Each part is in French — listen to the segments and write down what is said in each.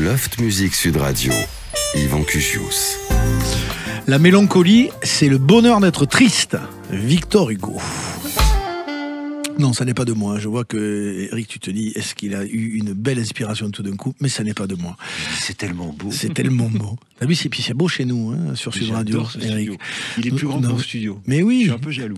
Loft Music Sud Radio, Yvan Cuchius. La mélancolie, c'est le bonheur d'être triste. Victor Hugo. Non, ça n'est pas de moi. Je vois que, Eric, tu te dis, est-ce qu'il a eu une belle inspiration tout d'un coup? Mais ça n'est pas de moi. C'est tellement beau. C'est tellement beau. T'as vu, c'est beau chez nous, hein, sur Sud Radio, Eric. Il est plus grand que mon studio. Mais oui. Je suis un peu jaloux.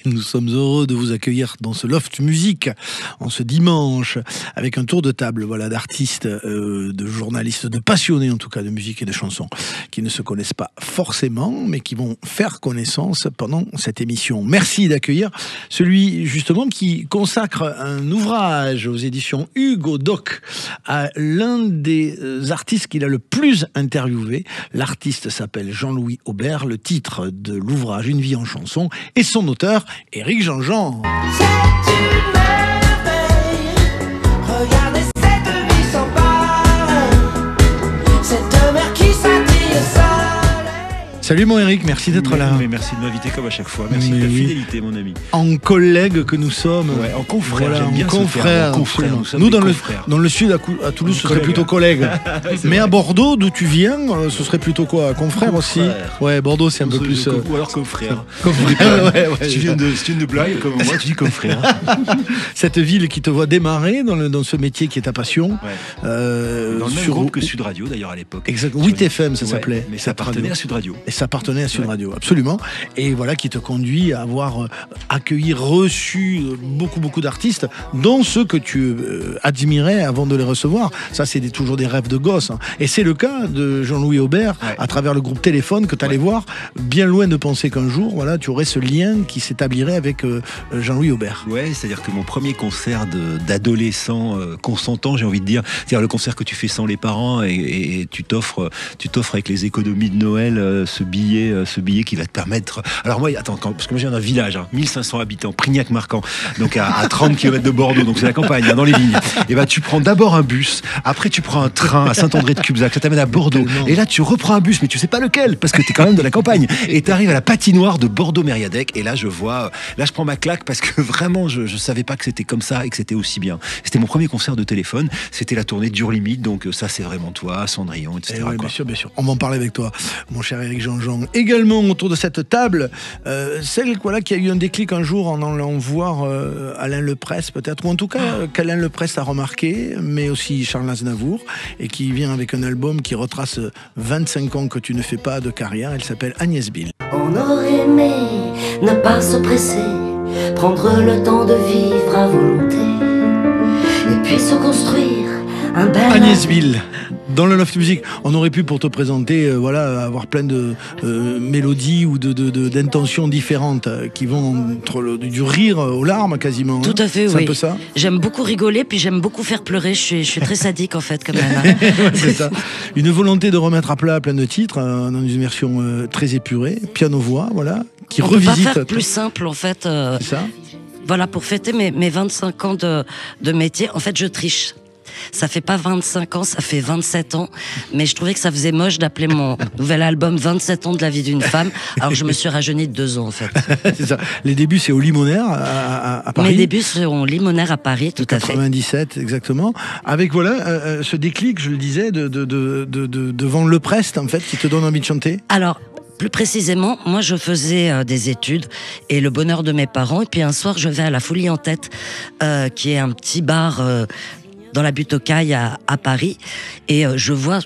Nous sommes heureux de vous accueillir dans ce Loft Music en ce dimanche, avec un tour de table, voilà, d'artistes, de journalistes, de passionnés en tout cas de musique et de chansons, qui ne se connaissent pas forcément, mais qui vont faire connaissance pendant cette émission. Merci d'accueillir celui justement qui consacre un ouvrage aux éditions Hugo Doc à l'un des artistes qu'il a le plus interviewé. L'artiste s'appelle Jean-Louis Aubert, le titre de l'ouvrage Une vie en chanson, et son auteur, Éric Jean-Jean. C'est une merveille, regardez cette vie sans pareil, cette mer qui s'attire au soleil. Salut mon Éric, merci d'être là. Mais merci de m'inviter comme à chaque fois. Merci de ta fidélité, mon ami. En collègues que nous sommes. Ouais, en confrères. Voilà, J'aime bien en confrères. Nous, dans le sud, à Toulouse, ce serait plutôt collègues. Mais à Bordeaux, d'où tu viens, ce serait plutôt quoi? Confrères aussi? Ouais, Bordeaux, c'est un peu plus. Ou alors confrères. Ouais. Si tu viens de blague comme moi, tu dis confrère. Cette ville qui te voit démarrer dans ce métier qui est ta passion. Ouais. Dans le même groupe que Sud Radio, d'ailleurs, à l'époque. Exactement. 8 FM, ça s'appelait. Mais ça appartenait à Sud Radio. Et ça appartenait à Sud Radio, absolument. Et voilà qui te conduit à avoir accueilli, reçu beaucoup d'artistes, dont ceux que tu admirais avant de les recevoir. Ça, c'est toujours des rêves de gosse. Hein. Et c'est le cas de Jean-Louis Aubert, à travers le groupe Téléphone que tu allais voir, bien loin de penser qu'un jour, voilà, tu aurais ce lien qui s'établirait avec Jean-Louis Aubert. Ouais, c'est-à-dire que mon premier concert d'adolescent consentant, j'ai envie de dire, c'est-à-dire le concert que tu fais sans les parents et tu t'offres avec les économies de Noël ce billet qui va te permettre. Alors moi, attends, parce que moi j'ai un village, 1500 habitants, Prignac-Marcan, donc à 30 km de Bordeaux, donc c'est la campagne, dans les vignes. Et ben tu prends d'abord un bus, après tu prends un train à Saint-André-de-Cubzac, ça t'amène à Bordeaux. Et là tu reprends un bus, mais tu sais pas lequel, parce que t'es quand même de la campagne. Et t'arrives à la patinoire de Bordeaux-Mériadec, et là je prends ma claque parce que vraiment je savais pas que c'était comme ça et que c'était aussi bien. C'était mon premier concert de Téléphone, c'était la tournée Dure Limite, donc ça c'est vraiment toi, Cendrillon, etc. Ouais, bien sûr. On va en parler avec toi, mon cher Éric Jean-Jean. Également autour de cette table, celle qui a eu un déclic un jour en allant voir Alain Leprest peut-être, ou en tout cas qu'Alain Leprest a remarqué, mais aussi Charles Aznavour, et qui vient avec un album qui retrace 25 ans que tu ne fais pas de carrière. Elle s'appelle Agnès Bill. On aurait aimé ne pas se presser, prendre le temps de vivre à volonté, et puis se construire un bel Agnès Bill. Dans le Loft Music, on aurait pu pour te présenter, avoir plein de mélodies ou d'intentions différentes qui vont entre du rire aux larmes quasiment. Tout à fait, c'est oui. un peu ça. J'aime beaucoup rigoler, puis j'aime beaucoup faire pleurer. Je suis très sadique en fait, quand même. Ouais, c'est ça. Une volonté de remettre à plat plein de titres dans une version très épurée, piano-voix, voilà, qui on revisite. peut pas faire plus simple en fait. C'est ça. Voilà, pour fêter mes 25 ans de métier, en fait, je triche. Ça fait pas 25 ans, ça fait 27 ans. Mais je trouvais que ça faisait moche d'appeler mon nouvel album 27 ans de la vie d'une femme. Alors je me suis rajeunie de 2 ans, en fait. C'est ça. Les débuts, c'est au Limonaire, à Paris. Mes débuts sont au Limonaire à Paris, tout à fait. 97, exactement. Avec, voilà, ce déclic, je le disais, devant Leprest, en fait, qui te donne envie de chanter. Alors, plus précisément, moi je faisais des études et le bonheur de mes parents. Et puis un soir, je vais à la Folie en Tête, qui est un petit bar dans la butte aux Cailles à Paris. Et je vois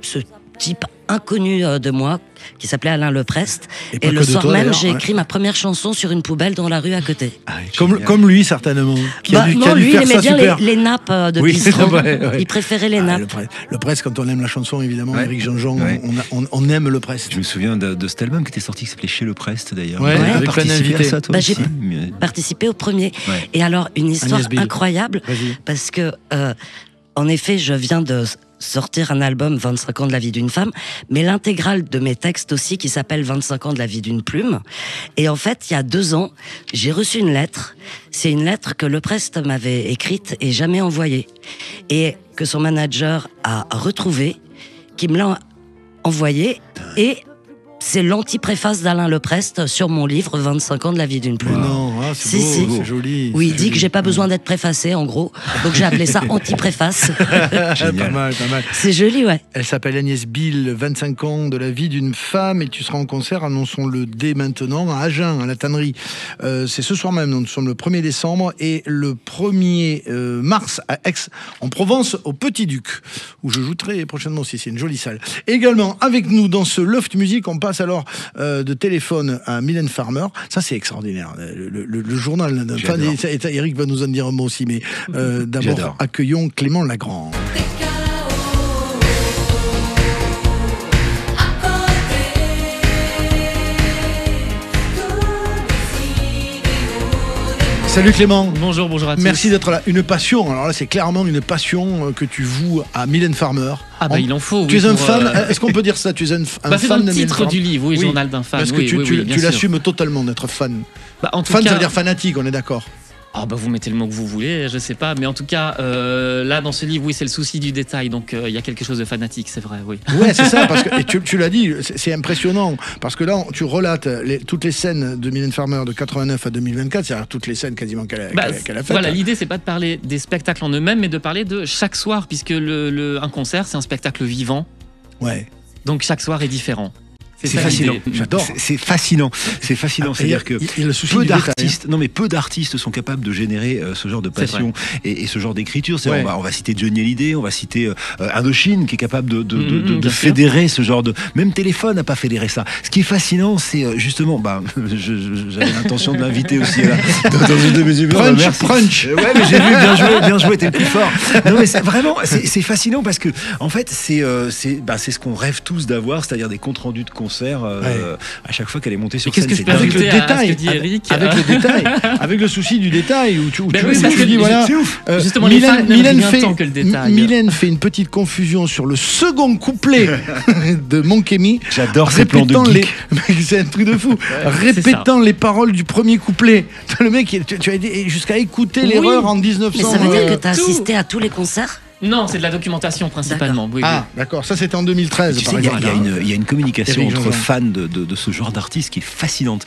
ce type inconnu de moi qui s'appelait Alain Leprest. Et le soir même, j'ai écrit ma première chanson sur une poubelle dans la rue à côté. Ah, comme lui, certainement. Lui, il aimait bien les nappes de bistrot. Ouais. Il préférait les nappes. Leprest, quand on aime la chanson, évidemment, Éric Jean-Jean, on aime Leprest. Je me souviens de cet album qui était sorti, qui s'appelait Chez Leprest, d'ailleurs. Ouais, avec plein d'invités. J'ai participé au premier. Ouais. Et alors, une histoire incroyable, parce que, en effet, je viens de sortir un album 25 ans de la vie d'une femme, mais l'intégrale de mes textes aussi qui s'appelle 25 ans de la vie d'une plume. Et en fait, il y a 2 ans, j'ai reçu une lettre. C'est une lettre que Leprest m'avait écrite et jamais envoyée. Et que son manager a retrouvée, qui me l'a envoyée. Et c'est l'anti-préface d'Alain Leprest sur mon livre 25 ans de la vie d'une plume. Non, c'est beau, c'est joli. Oui, il dit que j'ai pas besoin d'être préfacé, en gros. Donc j'ai appelé ça anti-préface. Pas mal. C'est joli, ouais. Elle s'appelle Agnès Bill, 25 ans de la vie d'une femme, et tu seras en concert, annonçons-le dès maintenant, à Agen, à la Tannerie. C'est ce soir même, nous sommes le 1er décembre, et le 1er mars à Aix, en Provence, au Petit Duc, où je joue très prochainement aussi, c'est une jolie salle. Également, avec nous, dans ce Loft Music, on passe alors de téléphone à Mylène Farmer. Ça, c'est extraordinaire. Le journal d'un fan, et Eric va nous en dire un mot aussi, mais d'abord, accueillons Clément Lagrand. Salut Clément. Bonjour à tous. Merci d'être là. Une passion, alors là c'est clairement une passion que tu voues à Mylène Farmer. Ah bah il en faut. Tu es un fan, est-ce qu'on peut dire ça? Tu es un fan de Mylène Farmer? C'est dans le titre du livre, oui, Journal d'un fan. Parce que tu l'assumes totalement d'être fan. En tout fan, cas, ça veut dire fanatique, on est d'accord? Ah bah vous mettez le mot que vous voulez, je sais pas, mais en tout cas là dans ce livre, oui, c'est le souci du détail, donc il y a quelque chose de fanatique, c'est vrai, oui. Ouais, c'est ça, parce que et tu l'as dit, c'est impressionnant, parce que là tu relates toutes les scènes de Mylène Farmer de 89 à 2024, c'est-à-dire toutes les scènes quasiment qu'elle a faites. Voilà, l'idée c'est pas de parler des spectacles en eux-mêmes, mais de parler de chaque soir, puisque un concert c'est un spectacle vivant. Ouais. Donc chaque soir est différent. C'est fascinant. J'adore. C'est fascinant. C'est fascinant. C'est-à-dire que peu d'artistes sont capables de générer ce genre de passion et ce genre d'écriture. Ouais. On va citer Johnny Hallyday, on va citer Indochine qui est capable de fédérer ce genre de. Même Téléphone n'a pas fédéré ça. Ce qui est fascinant, c'est justement, j'avais l'intention de l'inviter aussi là, dans une de mes humeurs. Crunch. Ouais, mais j'ai vu, bien joué, t'es le plus fort. Non, mais c'est fascinant parce que en fait, c'est ce qu'on rêve tous d'avoir, c'est-à-dire des comptes rendus de concerts. À chaque fois qu'elle est montée sur scène, c'est avec le détail, avec le souci du détail où tu dis voilà, justement Mylène fait une petite confusion sur le second couplet de Monkemi. J'adore ces plans de geek. C'est un truc de fou. Répétant les paroles du premier couplet. Le mec, tu as été jusqu'à écouter l'erreur en 1900. Mais ça veut dire que tu as assisté à tous les concerts? Non, c'est de la documentation principalement. Oui, d'accord. Ça, c'était en 2013. Il y a une communication entre fans de ce genre d'artistes qui est fascinante.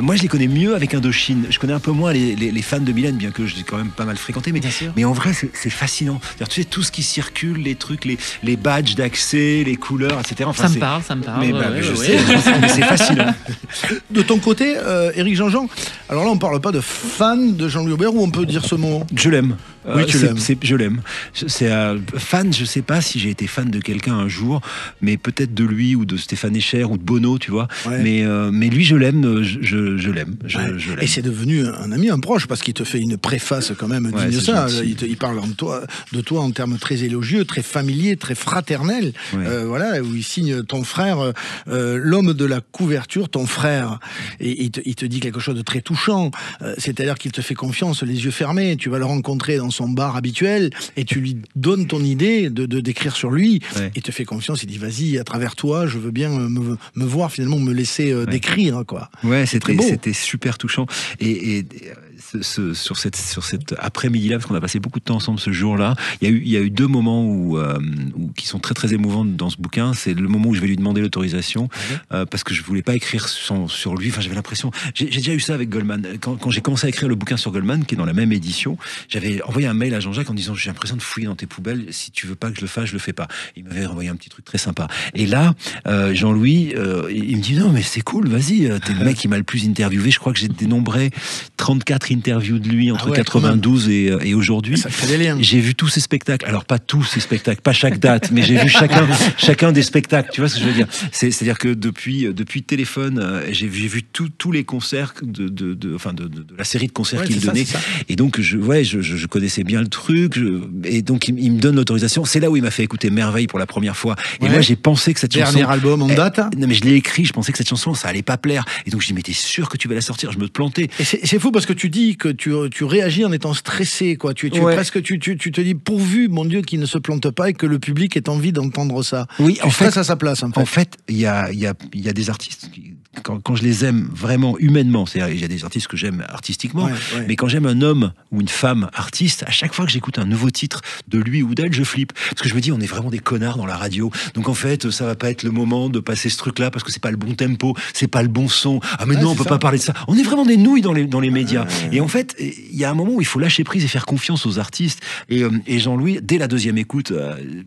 Moi, je les connais mieux avec Indochine. Je connais un peu moins les fans de Mylène, bien que je les ai quand même pas mal fréquentés. Mais en vrai, c'est fascinant. Tu sais, tout ce qui circule, les trucs, les badges d'accès, les couleurs, etc. Enfin, ça me parle. Mais je sais, mais c'est fascinant. De ton côté, Éric Jean-Jean, alors là, on parle pas de fan de Jean-Louis Aubert, ou on peut dire ce mot? Je l'aime. Oui, tu l'aimes. Je l'aime. Fan, je sais pas si j'ai été fan de quelqu'un un jour, mais peut-être de lui ou de Stéphane Echer ou de Bono, tu vois. Ouais. Mais lui, je l'aime. Je l'aime. Et c'est devenu un ami, un proche, parce qu'il te fait une préface quand même digne de ça. Il parle de toi en termes très élogieux, très familiers, très fraternels. Ouais. Voilà, où il signe ton frère, l'homme de la couverture, ton frère. Et il te dit quelque chose de très touchant. C'est-à-dire qu'il te fait confiance, les yeux fermés. Tu vas le rencontrer dans son bar habituel et tu lui donnes ton idée d'écrire sur lui. Il te fait confiance, il dit vas-y, à travers toi, je veux bien me voir finalement, me laisser d'écrire, quoi. Ouais, c'était super touchant. Et sur cette après-midi-là, parce qu'on a passé beaucoup de temps ensemble ce jour-là, il y a eu deux moments qui sont très très émouvants dans ce bouquin. C'est le moment où je vais lui demander l'autorisation parce que je voulais pas écrire sur lui. Enfin, j'avais l'impression. J'ai déjà eu ça avec Goldman. Quand j'ai commencé à écrire le bouquin sur Goldman, qui est dans la même édition, j'avais envoyé un mail à Jean-Jacques en disant j'ai l'impression de fouiller dans tes poubelles. Si tu veux pas que je le fasse, je le fais pas. Il m'avait envoyé un petit truc très sympa. Et là, Jean-Louis, il me dit non mais c'est cool, vas-y. T'es le mec qui m'a le plus interviewé. Je crois que j'ai dénombré 34 interviews de lui entre 92 et aujourd'hui. J'ai vu tous ses spectacles. Alors pas tous ses spectacles, pas chaque date, mais j'ai vu chacun des spectacles. Tu vois ce que je veux dire? C'est-à-dire que depuis Téléphone, j'ai vu tous les concerts de la série de concerts qu'il donnait. Et donc je connaissais bien le truc. Et donc il me donne l'autorisation. C'est là où il m'a fait écouter Merveille pour la première fois. Et moi j'ai pensé que cette chanson. Dernier album en date. Non mais je l'ai écrit. Je pensais que cette chanson ça allait pas plaire. Et donc je dis mais t'es sûr que tu vas la sortir? Je me plantais. Et c'est fou parce que tu dis que tu réagis en étant stressé, quoi. Tu presque tu te dis pourvu, mon Dieu, qu'il ne se plante pas et que le public ait envie d'entendre ça. Oui, tu stresses à sa place. En fait, il y a des artistes quand je les aime vraiment humainement, c'est-à-dire il y a des artistes que j'aime artistiquement, mais quand j'aime un homme ou une femme artiste, à chaque fois que j'écoute un nouveau titre de lui ou d'elle, je flippe. Parce que je me dis, on est vraiment des connards dans la radio. Donc en fait, ça va pas être le moment de passer ce truc-là parce que c'est pas le bon tempo, c'est pas le bon son. Ah mais non, on peut pas parler de ça. On est vraiment des nouilles dans les médias. Et en fait, il y a un moment où il faut lâcher prise et faire confiance aux artistes. Et Jean-Louis, dès la deuxième écoute,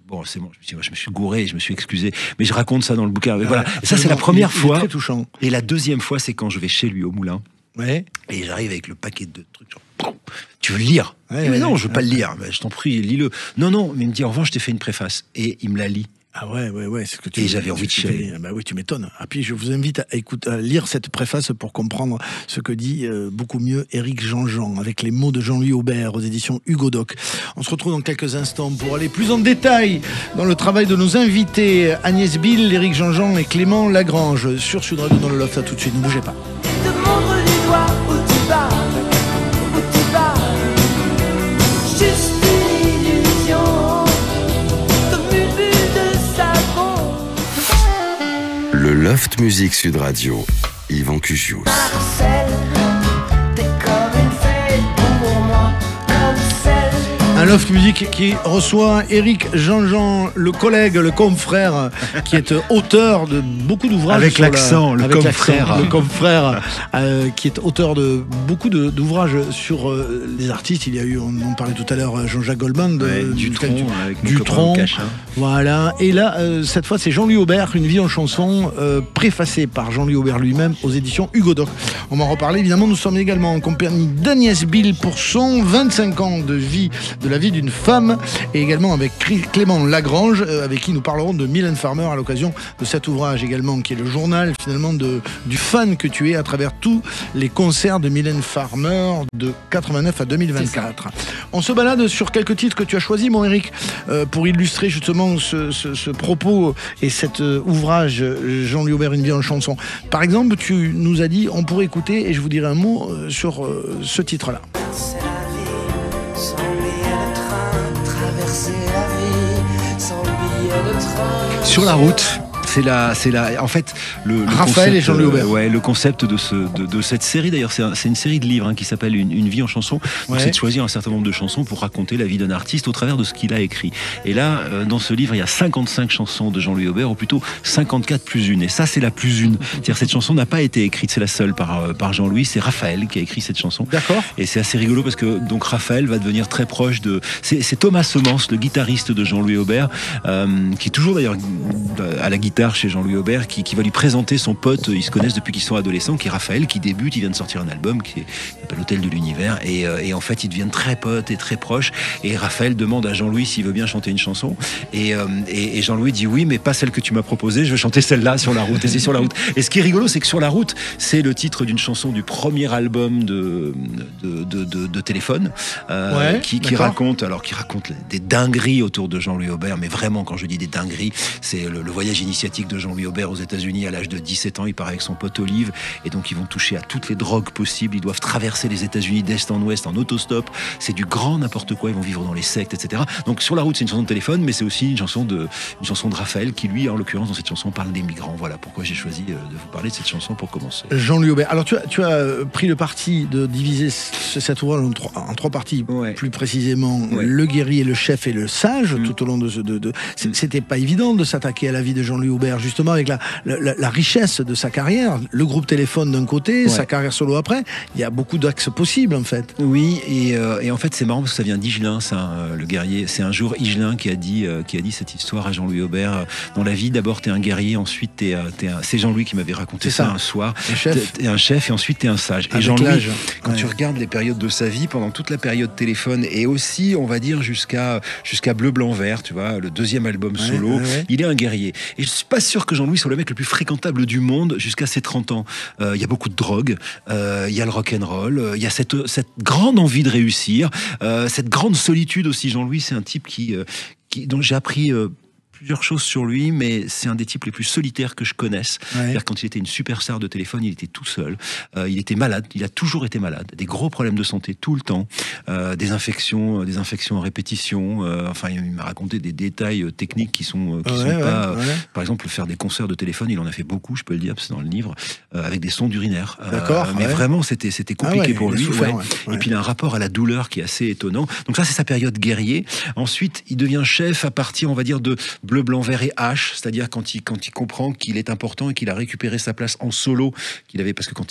bon, c'est bon, je me suis gouré, je me suis excusé, mais je raconte ça dans le bouquin. Mais voilà. Et ça, c'est la première fois. Très touchant. Et la deuxième fois, c'est quand je vais chez lui au Moulin. Ouais. Et j'arrive avec le paquet de trucs. Genre, tu veux le lire? Mais non, je veux pas le lire. Je t'en prie, lis-le. Non, mais il me dit, en revanche, je t'ai fait une préface. Et il me la lit. Ah ouais, c'est ce que tu. Et j'avais envie de chialer. Bah oui, tu m'étonnes. Ah puis je vous invite à lire cette préface pour comprendre ce que dit beaucoup mieux Éric Jean-Jean avec les mots de Jean-Louis Aubert aux éditions Hugo Doc. On se retrouve dans quelques instants pour aller plus en détail dans le travail de nos invités Agnès Bill, Éric Jean-Jean et Clément Lagrange sur Sud Radio dans le Loft. À tout de suite, ne bougez pas. Te montre du doigt où tu vas, juste une illusion, comme une bulle de savon. Le Loft Musique Sud Radio, Yvan Cugius. Marcel, t'es comme une fée pour moi, comme celle. Un Loft Musique qui reçoit Éric Jean-Jean, le collègue, le confrère, qui est auteur de beaucoup d'ouvrages. Avec l'accent, le confrère. Le confrère, qui est auteur de beaucoup d'ouvrages sur les artistes. Il y a eu, on en parlait tout à l'heure, Jean-Jacques Goldman, Dutronc. Voilà. Et là, cette fois, c'est Jean-Louis Aubert, Une vie en chanson, préfacée par Jean-Louis Aubert lui-même aux éditions Hugo Doc. On va en reparler, évidemment. Nous sommes également en compagnie d'Agnès Bill pour son 25 ans de la vie d'une femme, et également avec Clément Lagrange, avec qui nous parlerons de Mylène Farmer à l'occasion de cet ouvrage également, qui est le journal finalement du fan que tu es à travers tous les concerts de Mylène Farmer de 89 à 2024. On se balade sur quelques titres que tu as choisis, mon Éric, pour illustrer justement ce propos et cet ouvrage Jean-Louis Aubert, Une vie en chanson. Par exemple, tu nous as dit, on pourrait écouter, et je vous dirai un mot sur ce titre-là. C'est la vie, sans billet de train, traverser la vie, sans billet de train. Sur la route. En fait, le Raphaël concept, et Jean-Louis Aubert. Le concept de cette série, d'ailleurs, c'est une série de livres qui s'appelle une vie en chanson. C'est de choisir un certain nombre de chansons pour raconter la vie d'un artiste au travers de ce qu'il a écrit. Et là, dans ce livre, il y a 55 chansons de Jean-Louis Aubert, ou plutôt 54 plus une. Et ça, c'est la plus une. C'est-à-dire, cette chanson n'a pas été écrite, c'est la seule par Jean-Louis. C'est Raphaël qui a écrit cette chanson. D'accord. Et c'est assez rigolo parce que donc Raphaël va devenir très proche de. C'est Thomas Semence, le guitariste de Jean-Louis Aubert, qui est toujours d'ailleurs à la guitare chez Jean-Louis Aubert, qui va lui présenter son pote. Ils se connaissent depuis qu'ils sont adolescents, qui est Raphaël, qui débute. Il vient de sortir un album qui s'appelle L'Hôtel de l'Univers, et en fait ils deviennent très potes et très proches. Et Raphaël demande à Jean-Louis s'il veut bien chanter une chanson, et Jean-Louis dit oui, mais pas celle que tu m'as proposée, je veux chanter celle-là, Sur la route. Et c'est Sur la route. Et ce qui est rigolo, c'est que Sur la route, c'est le titre d'une chanson du premier album de Téléphone, qui raconte des dingueries autour de Jean-Louis Aubert. Mais vraiment, quand je dis des dingueries, c'est le voyage initiatique de Jean-Louis Aubert aux États-Unis à l'âge de 17 ans. Il part avec son pote Olive, et donc ils vont toucher à toutes les drogues possibles. Ils doivent traverser les États-Unis d'est en ouest en autostop. C'est du grand n'importe quoi. Ils vont vivre dans les sectes, etc. Donc Sur la route, c'est une chanson de Téléphone, mais c'est aussi une chanson de Raphaël, qui lui, en l'occurrence, dans cette chanson, parle des migrants. Voilà pourquoi j'ai choisi de vous parler de cette chanson pour commencer. Jean-Louis Aubert. Alors tu as pris le parti de diviser cet ouvrage en trois parties, plus précisément le guerrier, le chef et le sage, tout au long de c'était pas évident de s'attaquer à la vie de Jean-Louis Aubert, justement avec la richesse de sa carrière, le groupe Téléphone d'un côté, sa carrière solo après. Il y a beaucoup d'axes possibles en fait. Oui, et en fait c'est marrant parce que ça vient d'Higelin, le guerrier. C'est un jour Higelin qui a dit cette histoire à Jean-Louis Aubert. Dans la vie, d'abord t'es un guerrier, ensuite c'est Jean-Louis qui m'avait raconté ça un soir. T'es un chef, et ensuite t'es un sage. Et Jean-Louis, quand tu regardes les périodes de sa vie, pendant toute la période Téléphone, et aussi on va dire jusqu'à Bleu, Blanc, Vert, tu vois, le deuxième album solo, il est un guerrier. Et je suis pas sûr que Jean-Louis soit le mec le plus fréquentable du monde jusqu'à ses 30 ans. Il y a beaucoup de drogue, il y a le rock'n'roll, il y a cette grande envie de réussir, cette grande solitude aussi. Jean-Louis, c'est un type dont j'ai appris plusieurs choses sur lui, mais c'est un des types les plus solitaires que je connaisse. C'est-à-dire quand il était une superstar de téléphone, il était tout seul. Il était malade, il a toujours été malade. Des gros problèmes de santé tout le temps. Des infections en répétition. Enfin, il m'a raconté des détails techniques qui sont pas... Par exemple, faire des concerts de téléphone, il en a fait beaucoup, je peux le dire, c'est dans le livre, avec des sondes urinaires. D'accord. Mais vraiment, c'était compliqué pour lui. Et puis il a un rapport à la douleur qui est assez étonnant. Donc ça, c'est sa période guerrier. Ensuite, il devient chef à partir, on va dire, de Bleu, Blanc, Vert et H, c'est-à-dire quand il comprend qu'il est important et qu'il a récupéré sa place en solo qu'il avait, parce que quand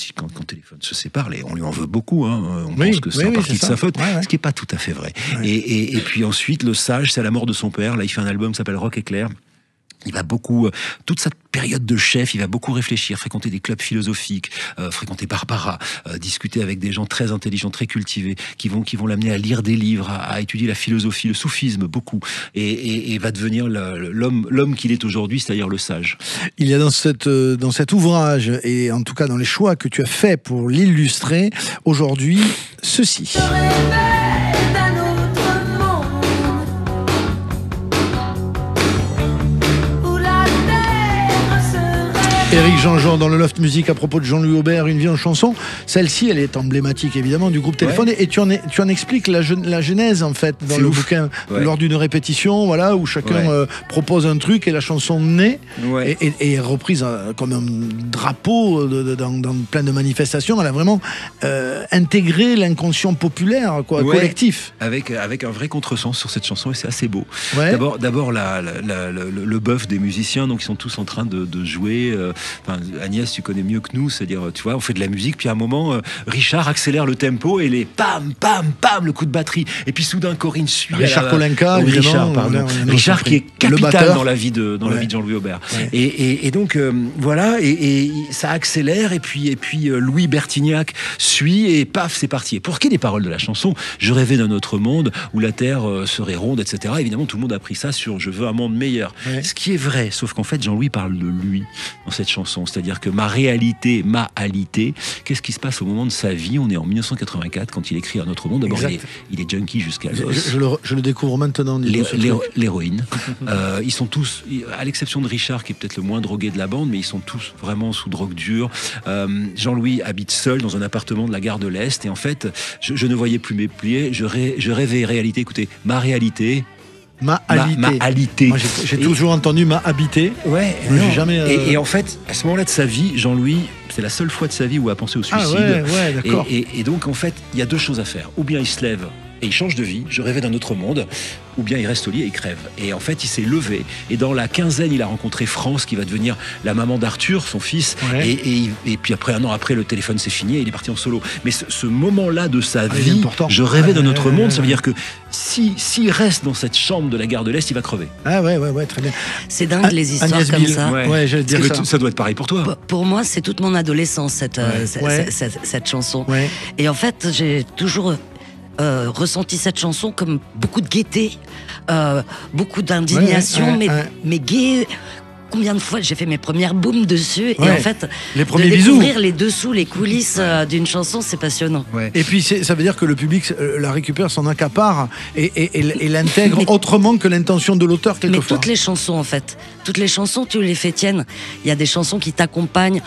Téléphone se sépare, on lui en veut beaucoup, hein, on pense que c'est en partie de sa faute, ce qui n'est pas tout à fait vrai. Et puis ensuite, le Sage, c'est à la mort de son père. Là, il fait un album qui s'appelle Rock Éclair. Il va beaucoup, toute sa période de chef, il va beaucoup réfléchir, fréquenter des clubs philosophiques, fréquenter Barbara, discuter avec des gens très intelligents, très cultivés, qui vont l'amener à lire des livres, à étudier la philosophie, le soufisme, beaucoup, et va devenir l'homme qu'il est aujourd'hui, c'est-à-dire le Sage. Il y a dans cet ouvrage, et en tout cas dans les choix que tu as faits pour l'illustrer, aujourd'hui, ceci. Éric Jean-Jean dans le Loft Musique à propos de Jean-Louis Aubert, Une vie en chanson. Celle-ci, elle est emblématique évidemment du groupe Téléphone, et tu en expliques la genèse en fait dans le bouquin, lors d'une répétition, voilà, où chacun propose un truc et la chanson naît et est reprise comme un drapeau dans plein de manifestations. Elle a vraiment intégré l'inconscient populaire, collectif. Avec un vrai contresens sur cette chanson, et c'est assez beau. D'abord le bœuf des musiciens, donc ils sont tous en train de jouer. Enfin, Agnès, tu connais mieux que nous, c'est-à-dire, tu vois, on fait de la musique, puis à un moment, Richard accélère le tempo et les pam, pam, pam, le coup de batterie. Et puis soudain, Corinne suit. Richard Kolenka, Richard qui est capital dans la vie de Jean-Louis Aubert. Et donc, voilà, et ça accélère, et puis Louis Bertignac suit, et paf, c'est parti. Et pour ce qui est des paroles de la chanson, je rêvais d'un autre monde où la terre serait ronde, etc. Évidemment, tout le monde a pris ça sur je veux un monde meilleur. Ce qui est vrai, sauf qu'en fait, Jean-Louis parle de lui dans cette chanson, c'est-à-dire que ma réalité, ma alité, qu'est-ce qui se passe au moment de sa vie? On est en 1984 quand il écrit Un autre monde. D'abord, il est junkie jusqu'à l'os. Je le découvre maintenant. L'héroïne. Ils sont tous, à l'exception de Richard, qui est peut-être le moins drogué de la bande, mais ils sont tous vraiment sous drogue dure. Jean-Louis habite seul dans un appartement de la gare de l'Est, et en fait, je ne voyais plus mes pliés. Je rêvais réalité. Écoutez, ma réalité. Ma alité. Moi, j'ai toujours entendu ma habité. J'ai jamais. Et en fait, à ce moment-là de sa vie, Jean-Louis, c'est la seule fois de sa vie où il a pensé au suicide. D'accord. Et donc, en fait, il y a deux choses à faire. Ou bien il se lève et il change de vie, je rêvais d'un autre monde, ou bien il reste au lit et il crève. Et en fait, il s'est levé, et dans la quinzaine, il a rencontré France, qui va devenir la maman d'Arthur, son fils, et puis après, un an après, le téléphone s'est fini, et il est parti en solo. Mais ce moment-là de sa vie, je rêvais d'un autre monde, ça veut dire que s'il reste dans cette chambre de la gare de l'Est, il va crever. Très bien. C'est dingue les histoires comme ça. J'allais dire ça. Ça doit être pareil pour toi. Pour moi, c'est toute mon adolescence, cette chanson. Et en fait, j'ai toujours ressenti cette chanson comme beaucoup de gaieté, beaucoup d'indignation, mais gai. Combien de fois j'ai fait mes premières booms dessus, et en fait, les premiers de découvrir les dessous, les coulisses d'une chanson, c'est passionnant. Et puis ça veut dire que le public la récupère, s'en accapare et l'intègre autrement que l'intention de l'auteur quelquefois. Mais toutes les chansons, en fait, toutes les chansons, tu les fais tiennes. Il y a des chansons qui t'accompagnent.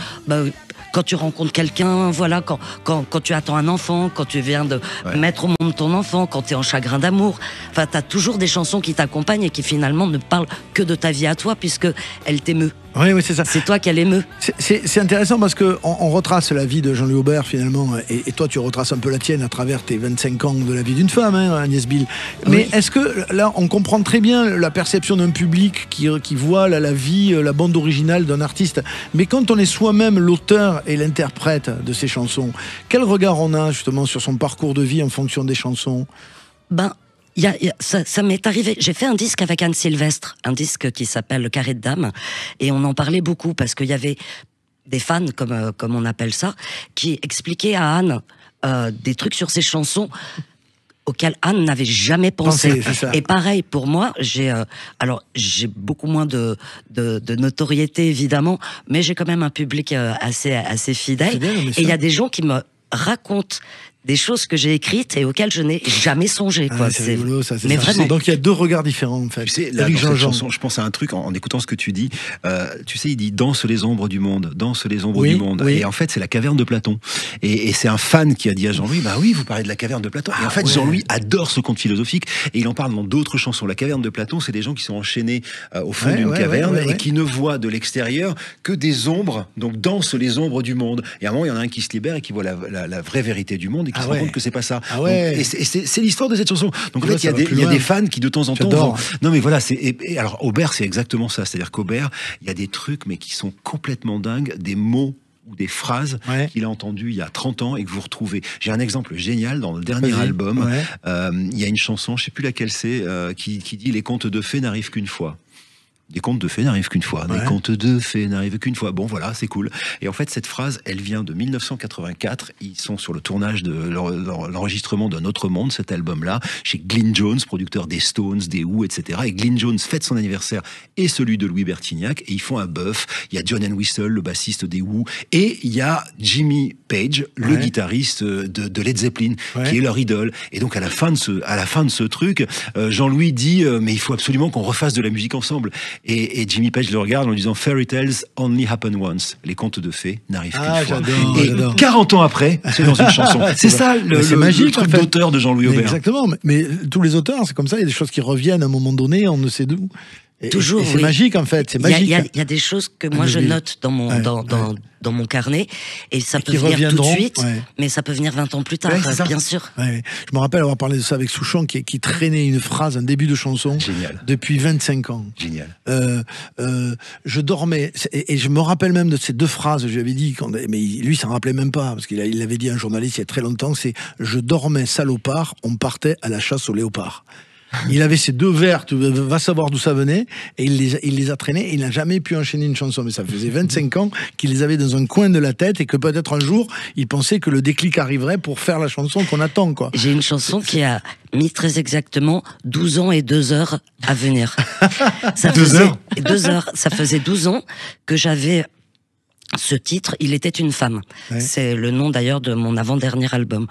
Quand tu rencontres quelqu'un, voilà, quand tu attends un enfant, quand tu viens de mettre au monde ton enfant, quand tu es en chagrin d'amour. Enfin, tu as toujours des chansons qui t'accompagnent et qui finalement ne parlent que de ta vie à toi, puisque elle t'émeut. Oui, c'est ça. C'est toi qui l'émeut. C'est intéressant parce qu'on retrace la vie de Jean-Louis Aubert finalement, et toi tu retraces un peu la tienne à travers tes 25 ans de la vie d'une femme, Agnès Bill. Mais est-ce que là on comprend très bien la perception d'un public qui voit la vie, la bande originale d'un artiste, mais quand on est soi-même l'auteur et l'interprète de ces chansons, quel regard on a justement sur son parcours de vie en fonction des chansons? Ça m'est arrivé. J'ai fait un disque avec Anne Sylvestre, un disque qui s'appelle Le Carré de Dames, et on en parlait beaucoup parce qu'il y avait des fans, comme on appelle ça, qui expliquaient à Anne des trucs sur ses chansons auxquels Anne n'avait jamais pensé. Et pareil pour moi, j'ai beaucoup moins de notoriété évidemment, mais j'ai quand même un public assez fidèle. Et il y a des gens qui me racontent des choses que j'ai écrites et auxquelles je n'ai jamais songé. Quoi. C'est rigolo, ça. Mais vraiment. Donc il y a deux regards différents, en fait. Tu sais, là, dans cette chanson, je pense à un truc en écoutant ce que tu dis. Tu sais, il dit danse les ombres du monde, danse les ombres du monde. Et en fait, c'est la caverne de Platon. Et c'est un fan qui a dit à Jean-Louis, bah oui, vous parlez de la caverne de Platon. Et en fait, Jean-Louis adore ce conte philosophique et il en parle dans d'autres chansons. La caverne de Platon, c'est des gens qui sont enchaînés au fond d'une caverne et qui ne voient de l'extérieur que des ombres. Donc dansent les ombres du monde. Et à un moment, il y en a un qui se libère et qui voit la vraie vérité du monde et qui se rend compte que c'est pas ça. Donc, et c'est l'histoire de cette chanson. Donc en fait, il y a des fans qui de temps en temps vont... Non mais voilà, alors Aubert, c'est exactement ça. C'est-à-dire qu'Aubert, il y a des trucs mais qui sont complètement dingues, des mots ou des phrases qu'il a entendues il y a 30 ans et que vous retrouvez. J'ai un exemple génial dans le dernier album. Il y a une chanson, je sais plus laquelle c'est, qui dit « Les contes de fées n'arrivent qu'une fois ». Des contes de fées n'arrivent qu'une fois. Des contes de fées n'arrivent qu'une fois. Bon, voilà, c'est cool. Et en fait, cette phrase, elle vient de 1984. Ils sont sur le tournage de l'enregistrement d'un autre monde, cet album-là, chez Glyn Jones, producteur des Stones, des Who, etc. Et Glyn Jones fête son anniversaire et celui de Louis Bertignac. Et ils font un bœuf. Il y a John Entwistle, le bassiste des Who. Et il y a Jimmy Page, le guitariste de Led Zeppelin, qui est leur idole. Et donc, à la fin de ce truc, Jean-Louis dit, mais il faut absolument qu'on refasse de la musique ensemble. Et Jimmy Page le regarde en lui disant « Fairy tales only happen once ». Les contes de fées n'arrivent qu'une fois. Et 40 ans après, c'est dans une chanson. C'est ça le truc d'auteur de Jean-Louis Aubert. Exactement. Mais tous les auteurs, c'est comme ça. Il y a des choses qui reviennent à un moment donné, on ne sait d'où. Toujours, c'est magique en fait. C'est magique. Il y a des choses que moi je note dans mon carnet et ça peut venir tout de suite, mais ça peut venir 20 ans plus tard, bien sûr. Je me rappelle avoir parlé de ça avec Souchon qui traînait une phrase, un début de chanson, depuis 25 ans. Génial. Je dormais et je me rappelle même de ces deux phrases. Je lui avais dit, mais lui, s'en rappelait même pas parce qu'il l'avait dit à un journaliste il y a très longtemps. C'est je dormais salopard, on partait à la chasse au léopard. Il avait ces deux vers, va savoir d'où ça venait, et il les a traînés, et il n'a jamais pu enchaîner une chanson. Mais ça faisait 25 ans qu'il les avait dans un coin de la tête, et que peut-être un jour, il pensait que le déclic arriverait pour faire la chanson qu'on attend, quoi. J'ai une chanson qui a mis très exactement 12 ans et 2 heures à venir. 2 heures. Ça faisait 12 ans que j'avais ce titre, Il était une femme. C'est le nom d'ailleurs de mon avant-dernier album.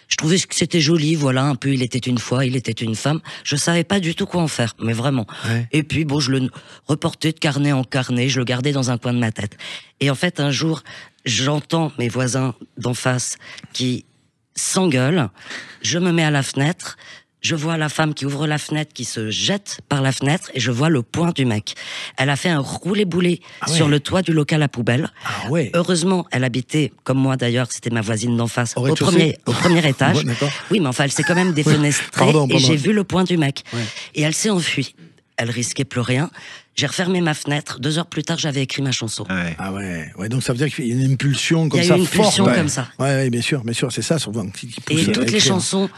Je trouvais que c'était joli, voilà, un peu, il était une fois, il était une femme. Je savais pas du tout quoi en faire, mais vraiment. Et puis, bon, je le reportais de carnet en carnet, je le gardais dans un coin de ma tête. Et en fait, un jour, j'entends mes voisins d'en face qui s'engueulent. Je me mets à la fenêtre. Je vois la femme qui ouvre la fenêtre, qui se jette par la fenêtre, et je vois le poing du mec. Elle a fait un roulé-boulé sur le toit du local à poubelle. Heureusement, elle habitait, comme moi d'ailleurs, c'était ma voisine d'en face, au premier étage. Oui, mais enfin, elle s'est quand même défenestrée, et j'ai vu le poing du mec. Et elle s'est enfuie. Elle risquait plus rien. J'ai refermé ma fenêtre. 2 heures plus tard, j'avais écrit ma chanson. Donc ça veut dire qu'il y a une impulsion comme ça. Il y a une impulsion comme ça. Oui, bien sûr, c'est ça souvent qui pousse. Et toutes les chansons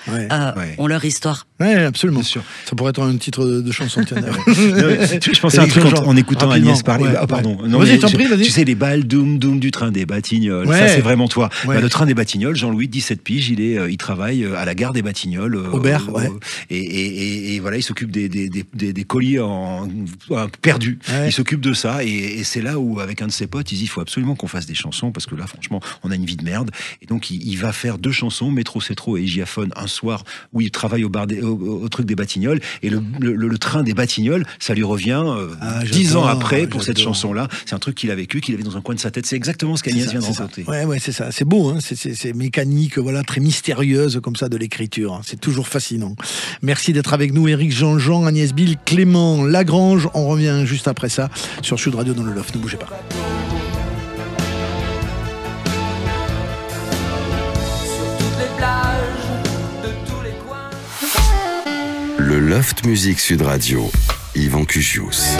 ont leur histoire. Oui, absolument. Bien sûr. Ça pourrait être un titre de chanson. Je pensais à un truc en écoutant Agnès parler. Pardon. Vas-y, t'en prie, vas-y. Tu sais, les balles doum du train des Batignolles. Ça, c'est vraiment toi. Le train des Batignolles, Jean-Louis, 17 piges, il travaille à la gare des Batignolles. Aubert, et voilà, il s'occupe des colis perdus. Il s'occupe de ça, et c'est là où, avec un de ses potes, il dit il faut absolument qu'on fasse des chansons, parce que là, franchement, on a une vie de merde. Et donc, il va faire 2 chansons, Métro Cétro et Hygiaphone, un soir où il travaille au truc des Batignolles, et le train des Batignolles, ça lui revient 10 ans après pour cette chanson-là. C'est un truc qu'il a vécu, qu'il avait dans un coin de sa tête. C'est exactement ce qu'Agnès vient de raconter. Ouais, c'est ça. C'est beau, hein. C'est mécanique, voilà, très mystérieuse comme ça de l'écriture. C'est toujours fascinant. Merci d'être avec nous, Éric Jean-Jean, Agnès Bill, Clément Lagrange. On revient juste après ça sur Sud Radio dans le Loft. Ne bougez pas. Sur toutes les plages de tous les coins. Le Loft Musique Sud Radio, Yvan Cugius.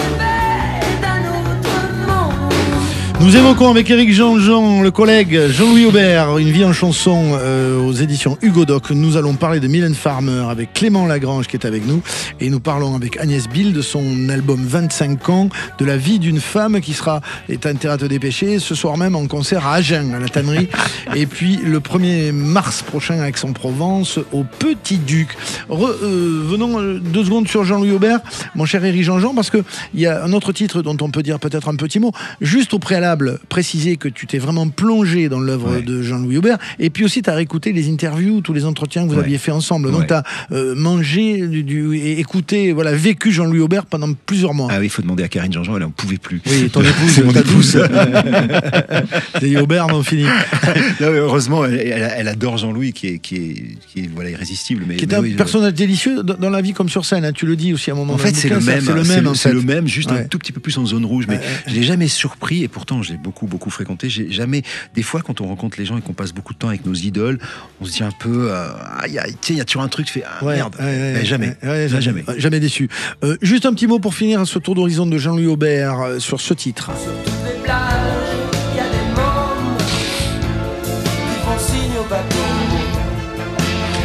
Nous évoquons avec Éric Jean-Jean, le collègue Jean-Louis Aubert, une vie en chanson aux éditions Hugo Doc. Nous allons parler de Mylène Farmer avec Clément Lagrange qui est avec nous. Et nous parlons avec Agnès Bill de son album 25 ans, de la vie d'une femme qui est intérêt à te dépêcher, ce soir même en concert à Agen, à la Tannerie. Et puis le 1er mars prochain à Aix-en-Provence, au Petit Duc. Venons 2 secondes sur Jean-Louis Aubert, mon cher Éric Jean-Jean, parce qu'il y a un autre titre dont on peut dire peut-être un petit mot. Juste au préalable, préalable préciser que tu t'es vraiment plongé dans l'œuvre de Jean-Louis Aubert, et puis aussi tu as réécouté les interviews, tous les entretiens que vous aviez fait ensemble. Donc tu as mangé et écouté, vécu Jean-Louis Aubert pendant plusieurs mois. Ah oui, il faut demander à Karine Jean-Jean, elle n'en pouvait plus. Oui, ton épouse, ta douce. C'est Aubert, non, fini. Non, heureusement, elle adore Jean-Louis, qui est irrésistible. Qui est un personnage délicieux dans la vie comme sur scène, hein, tu le dis aussi à un moment. En fait, c'est le même. C'est le même, juste un tout petit peu plus en zone rouge. Mais je l'ai jamais surpris, et pourtant je l'ai beaucoup fréquenté. J'ai jamais. Des fois, quand on rencontre les gens et qu'on passe beaucoup de temps avec nos idoles, on se dit un peu, il y a toujours un truc, tu fais merde. Jamais. Jamais déçu. Juste un petit mot pour finir ce tour d'horizon de Jean-Louis Aubert sur ce titre. Sur toutes les plages, il y a des mômes qui font signe au bateau.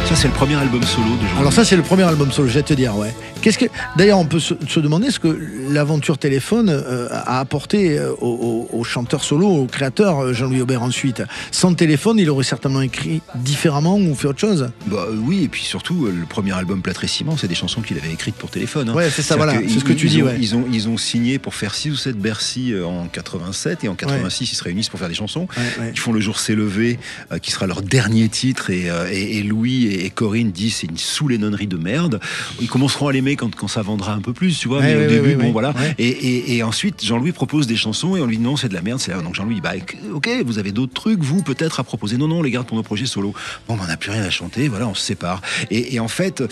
Ça, c'est le premier album solo de Jean-Louis. Alors ça, c'est le premier album solo, je vais te dire, D'ailleurs, on peut se demander ce que l'aventure téléphone a apporté au chanteur solo, au créateur Jean-Louis Aubert ensuite. Sans téléphone, il aurait certainement écrit différemment ou fait autre chose. Oui, et puis surtout, le premier album Plâtre et Ciment, c'est des chansons qu'il avait écrites pour téléphone. Hein. Ouais, c'est ça, c'est ce que tu dis. Ils ont signé pour faire 6 ou 7 Bercy en 87, et en 86, ils se réunissent pour faire des chansons. Ils font Le Jour s'est levé, qui sera leur dernier titre, et Louis et Corinne disent c'est une sous-lénonnerie de merde. Ils commenceront à l'aimer quand ça vendra un peu plus, tu vois, mais au début, voilà. Et ensuite, Jean-Louis propose des chansons, et on lui dit non, c'est de la merde, donc Jean-Louis, ok, vous avez d'autres trucs, vous, peut-être, à proposer. Non, on les garde pour nos projets solo. Bon, on n'a plus rien à chanter, voilà, on se sépare. Et en fait,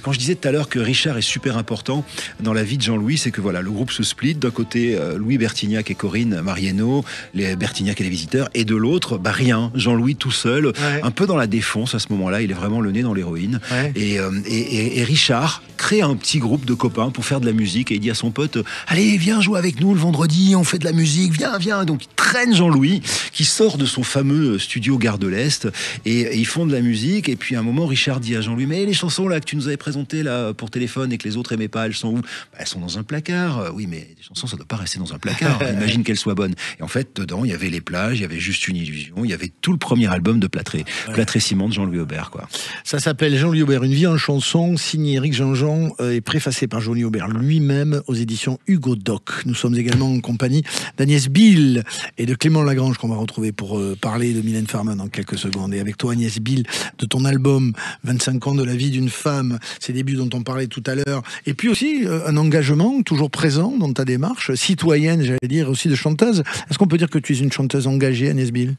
quand je disais tout à l'heure que Richard est super important dans la vie de Jean-Louis, c'est que le groupe se split. D'un côté, Louis Bertignac et Corinne Mariano, les Bertignac et les Visiteurs, et de l'autre, rien. Jean-Louis tout seul, un peu dans la défonce à ce moment-là, il est vraiment le nez dans l'héroïne. Et Richard crée un petit groupe de copains pour faire de la musique, et il dit à son pote allez, viens jouer avec nous le vendredi, on fait de la musique, viens. Donc il traîne Jean-Louis, qui sort de son fameux studio Gare de l'Est, et ils font de la musique. Et puis à un moment, Richard dit à Jean-Louis mais les chansons là que tu nous avais présentées là pour téléphone et que les autres aimaient pas, elles sont où? Elles sont dans un placard. Oui, mais les chansons, ça doit pas rester dans un placard. Imagine qu'elles soient bonnes. Et en fait, dedans, il y avait Les Plages, il y avait Juste une illusion, il y avait tout le premier album de Plâtre et Ciment de Jean-Louis Aubert, quoi. Ça s'appelle Jean-Louis Aubert, une vie en chanson, signé Éric Jean-Jean et préfacé par Jean-Louis Aubert lui-même aux éditions Hugo Doc. Nous sommes également en compagnie d'Agnès Bill et de Clément Lagrange, qu'on va retrouver pour parler de Mylène Farmer dans quelques secondes. Et avec toi, Agnès Bill, de ton album 25 ans de la vie d'une femme, ces débuts dont on parlait tout à l'heure, et puis aussi un engagement toujours présent dans ta démarche citoyenne, j'allais dire, aussi de chanteuse. Est-ce qu'on peut dire que tu es une chanteuse engagée, Agnès Bill?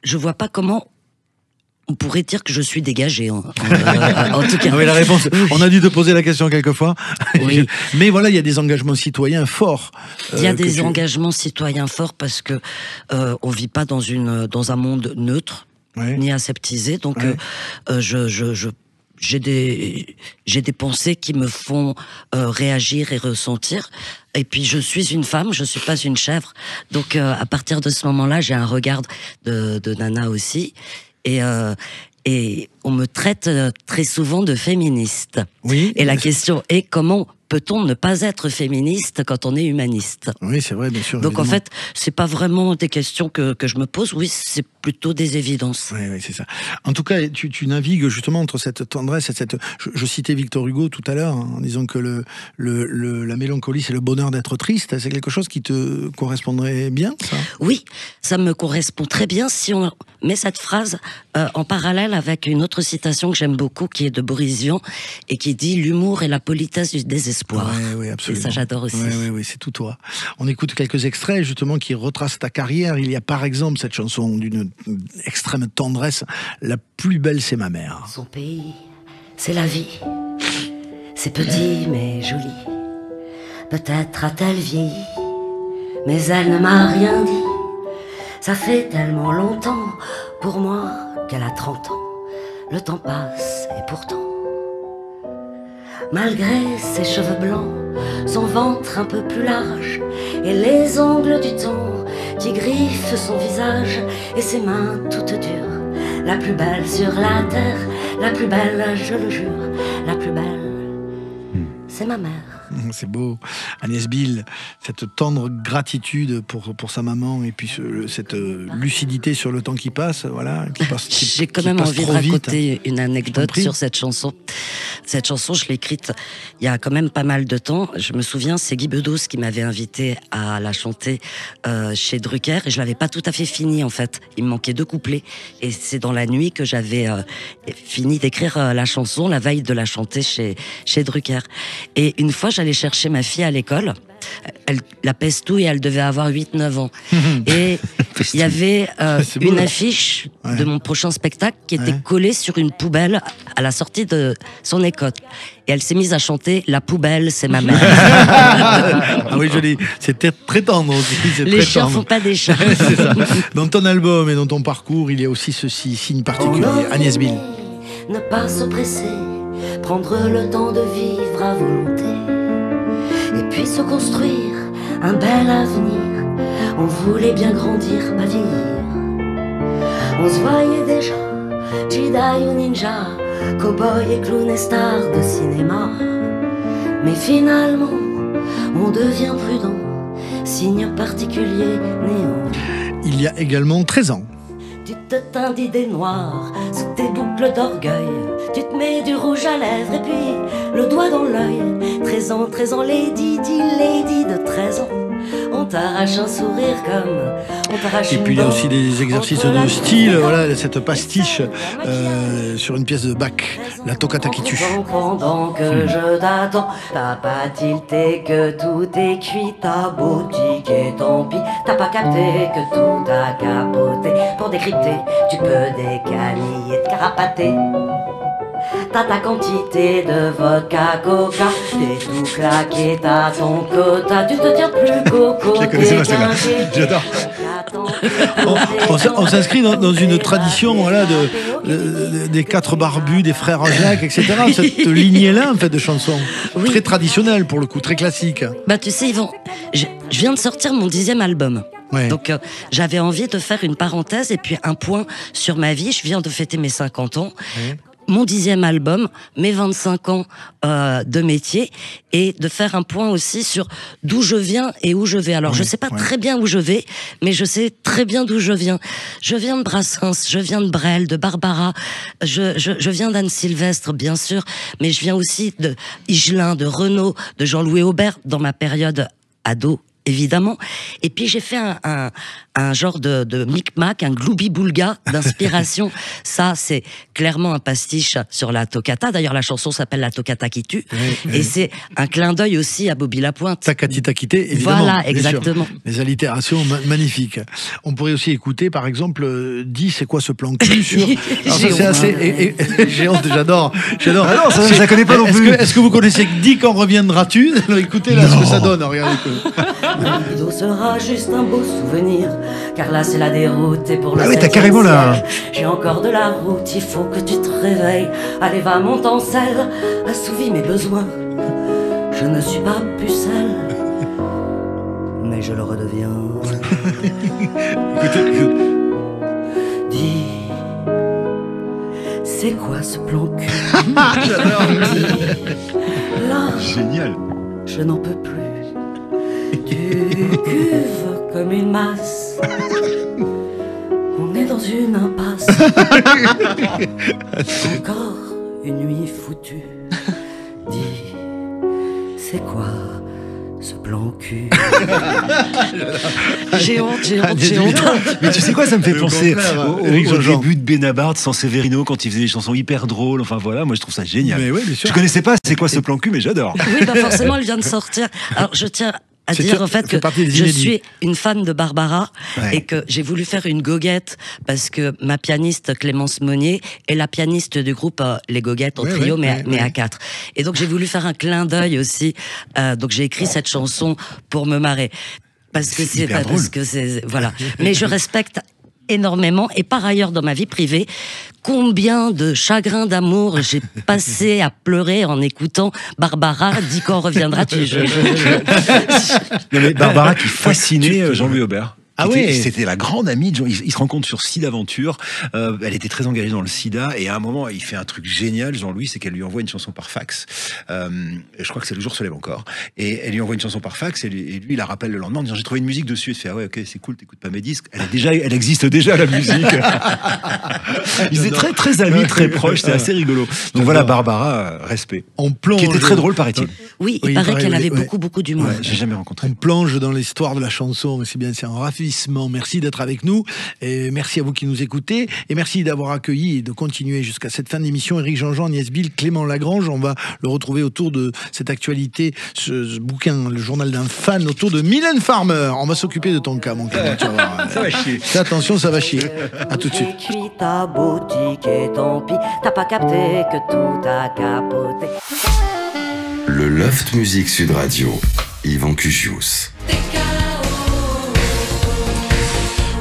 Je vois pas comment on pourrait dire que je suis dégagée, en tout cas. Oui, la réponse, on a dû te poser la question quelquefois. Oui. Mais voilà, il y a des engagements citoyens forts. Il y a des engagements citoyens forts parce que on vit pas dans un monde neutre, ni aseptisé. Donc, j'ai des pensées qui me font réagir et ressentir. Et puis je suis une femme, je suis pas une chèvre. Donc à partir de ce moment-là, j'ai un regard de nana aussi. Et on me traite très souvent de féministe. Oui. Et la question est comment peut-on ne pas être féministe quand on est humaniste? Oui, c'est vrai, bien sûr. Donc évidemment. en fait, c'est pas vraiment des questions que je me pose. Oui, c'est plutôt des évidences. Oui, c'est ça. En tout cas, tu navigues justement entre cette tendresse et cette... Je citais Victor Hugo tout à l'heure en disant que la mélancolie, c'est le bonheur d'être triste. C'est quelque chose qui te correspondrait bien, ça? Oui, ça me correspond très bien si on met cette phrase en parallèle avec une autre citation que j'aime beaucoup, qui est de Boris Vian, et qui dit « L'humour et la politesse du désespoir ». Oui, absolument. Et ça, j'adore aussi. Oui, c'est tout toi. On écoute quelques extraits, justement, qui retracent ta carrière. Il y a, par exemple, cette chanson d'une extrême tendresse. La plus belle, c'est ma mère. Son pays, c'est la vie. C'est petit, mais joli. Peut-être a-t-elle vieilli, mais elle ne m'a rien dit. Ça fait tellement longtemps, pour moi, qu'elle a 30 ans. Le temps passe, et pourtant... Malgré ses cheveux blancs, son ventre un peu plus large, et les ongles du temps qui griffent son visage, et ses mains toutes dures, la plus belle sur la terre, la plus belle, je le jure, la plus belle, c'est ma mère. C'est beau. Agnès Bill, cette tendre gratitude pour sa maman et puis cette lucidité sur le temps qui passe, voilà. J'ai quand même envie de raconter une anecdote sur cette chanson. Cette chanson, je l'ai écrite il y a quand même pas mal de temps. Je me souviens, c'est Guy Bedos qui m'avait invité à la chanter chez Drucker et je l'avais pas tout à fait fini en fait. Il me manquait 2 couplets et c'est dans la nuit que j'avais fini d'écrire la chanson, la veille de la chanter chez Drucker. Et une fois, j'allais chercher ma fille à l'école. La pestouille, elle devait avoir 8-9 ans. Et il y avait une affiche de mon prochain spectacle qui était collée sur une poubelle à la sortie de son école. Et elle s'est mise à chanter « La poubelle, c'est ma mère ». Ah oui, joli. C'était très tendre aussi. Les chiens font pas des chats. C'est ça. Dans ton album et dans ton parcours, il y a aussi ceci, signe particulier. Agnès Bill. Ne pas se presser, prendre le temps de vivre à volonté. Et puis se construire un bel avenir. On voulait bien grandir, pas vieillir. On se voyait déjà, Jedi ou ninja, cow-boy et clown et star de cinéma. Mais finalement, on devient prudent, signe particulier néant. Il y a également 13 ans. Tu te teins d'idées noires sous tes boucles d'orgueil. Tu te mets du rouge à lèvres et puis le doigt dans l'œil. 13 ans, lady, dit lady de 13 ans. On t'arrache un sourire comme on t'arrache. Et puis il y a aussi des exercices de style, voilà, cette pastiche sur une pièce de Bach, la toccata qui tue. Pendant que je t'attends, t'as pas tilté que tout est cuit, ta boutique et tant pis. T'as pas capté que tout a capoté. Pour décrypter, tu peux décaniller, te carapater. T'as ta quantité de vodka, coca, t'es tout claqué, t'as ton quota, tu te tiens plus coco. Je la connaissais pas celle-là, j'adore. On s'inscrit dans une tradition, voilà, des 4 barbus, des frères Jacques, etc. Cette lignée-là, en fait, de chansons. Oui. Très traditionnelle, pour le coup, très classique. Bah, tu sais, Yvan, je viens de sortir mon 10e album. Ouais. Donc j'avais envie de faire une parenthèse et puis un point sur ma vie. Je viens de fêter mes 50 ans. Ouais. Mon 10e album, mes 25 ans de métier, et de faire un point aussi sur d'où je viens et où je vais. Alors, je sais pas très bien où je vais, mais je sais très bien d'où je viens. Je viens de Brassens, je viens de Brel, de Barbara, je viens d'Anne Sylvestre, bien sûr, mais je viens aussi de Higelin, de Renaud, de Jean-Louis Aubert, dans ma période ado, évidemment. Et puis j'ai fait un genre de micmac, un gloubi-boulga d'inspiration. Ça, c'est clairement un pastiche sur la toccata. D'ailleurs, la chanson s'appelle La toccata qui tue. Oui, et c'est un clin d'œil aussi à Bobby Lapointe. Takati takité, évidemment. Voilà, exactement. Les allitérations magnifiques. On pourrait aussi écouter, par exemple, Dis, c'est quoi ce plan cul sur... Alors ça, c'est assez... J'ai honte, j'adore. Ah non, ça, je la connais pas non plus. Est-ce que vous connaissez Dis, quand reviendras-tu? Écoutez là ce que ça donne. Regardez. Le rideau sera juste un beau souvenir, car là c'est la déroute et pour le. Ah oui, t'as carrément là. J'ai encore de la route, il faut que tu te réveilles. Allez va monte en selle, assouvis mes besoins. Je ne suis pas pucelle, mais je le redeviens. Dis, c'est quoi ce plan cul? Là, génial. Je n'en peux plus. Tu cuves comme une masse. On est dans une impasse. Encore une nuit foutue. Dis, c'est quoi ce plan cul? J'ai honte. Mais tu sais quoi, ça me fait penser au début de Benabar, sans Severino, quand il faisait des chansons hyper drôles. Enfin voilà, moi je trouve ça génial. Mais ouais, bien sûr. Je connaissais pas c'est quoi ce plan cul, mais j'adore. Oui, bah forcément, elle vient de sortir. Alors je tiens à dire en fait que je suis une fan de Barbara et que j'ai voulu faire une goguette parce que ma pianiste Clémence Monnier est la pianiste du groupe Les Goguettes en trio mais à 4. Et donc j'ai voulu faire un clin d'œil aussi. Donc j'ai écrit cette chanson pour me marrer parce que c'est voilà. Mais je respecte énormément et par ailleurs dans ma vie privée, combien de chagrins d'amour j'ai passé à pleurer en écoutant Barbara, Dis quand reviendras-tu. Non mais Barbara qui fascinait Jean-Louis Aubert. C'était la grande amie de Jean. Ils se rencontrent sur Sida Aventure. Elle était très engagée dans le sida et à un moment, il fait un truc génial, Jean-Louis, c'est qu'elle lui envoie une chanson par fax. Je crois que c'est Le jour se lève encore. Et elle lui envoie une chanson par fax et lui, il la rappelle le lendemain en disant j'ai trouvé une musique dessus. Et fait ouais, ok, c'est cool, t'écoutes pas mes disques. Elle existe déjà la musique. Ils étaient très très amis, très proches. C'est assez rigolo. Donc voilà, Barbara, respect. On plonge. Qui était très drôle, paraît-il. Oui, il paraît qu'elle avait beaucoup d'humour. Ouais, j'ai jamais rencontré. On plonge dans l'histoire de la chanson, mais c'est bien, c'est un ravissement. Merci d'être avec nous, et merci à vous qui nous écoutez, et merci d'avoir accueilli et de continuer jusqu'à cette fin d'émission. Éric Jean-Jean, Agnès Bill, Clément Lagrange, on va le retrouver autour de cette actualité, ce bouquin, le journal d'un fan, autour de Mylène Farmer. On va s'occuper de ton cas, mon Clément, tu vas voir. Ça va chier. Fais attention, ça va chier. À tout de suite. Écrit ta boutique et tant pis, t'as pas capté que tout a capoté. Le Loft Musique Sud Radio, Yvan Cugius.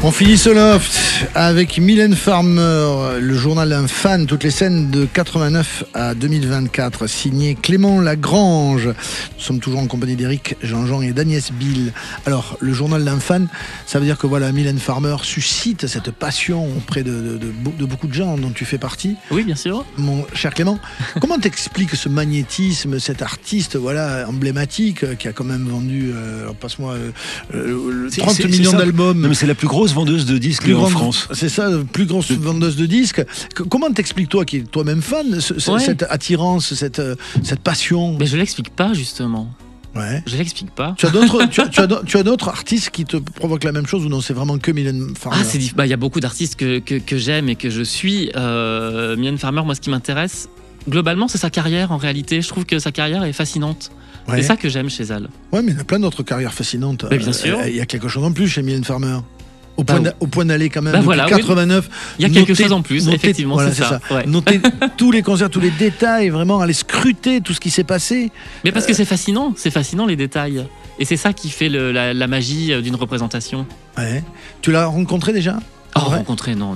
On finit ce loft avec Mylène Farmer, le journal d'un fan, toutes les scènes de 89 à 2024, signé Clément Lagrange. Nous sommes toujours en compagnie d'Éric Jean-Jean et d'Agnès Bill. Alors, le journal d'un fan, ça veut dire que voilà, Mylène Farmer suscite cette passion auprès de beaucoup de gens dont tu fais partie. Oui, bien sûr. Mon cher Clément, comment t'expliques ce magnétisme, cet artiste voilà, emblématique qui a quand même vendu, passe-moi, 30 millions d'albums. Non, mais c'est la plus grosse vendeuse de disques en France. C'est ça, plus grosse vendeuse de disques. Comment t'expliques, toi, qui es toi-même fan, cette attirance, cette passion? Mais je l'explique pas, justement. Ouais. Je l'explique pas. Tu as d'autres artistes qui te provoquent la même chose ou non? C'est vraiment que Mylène Farmer? Il y a beaucoup d'artistes que j'aime et que je suis. Mylène Farmer, moi, ce qui m'intéresse, globalement, c'est sa carrière, en réalité. Je trouve que sa carrière est fascinante. Ouais. C'est ça que j'aime chez elle. Ouais, mais il y a plein d'autres carrières fascinantes. Mais bien sûr. Il y a quelque chose en plus chez Mylène Farmer. Au point d'aller quand même depuis voilà, 89. Oui. Il y a quelque chose en plus, effectivement, voilà, c'est ça. Ouais. Noter tous les concerts, tous les détails, vraiment aller scruter tout ce qui s'est passé. Mais parce que c'est fascinant les détails. Et c'est ça qui fait la magie d'une représentation. Ouais. Tu l'as rencontré déjà? Rencontré, non.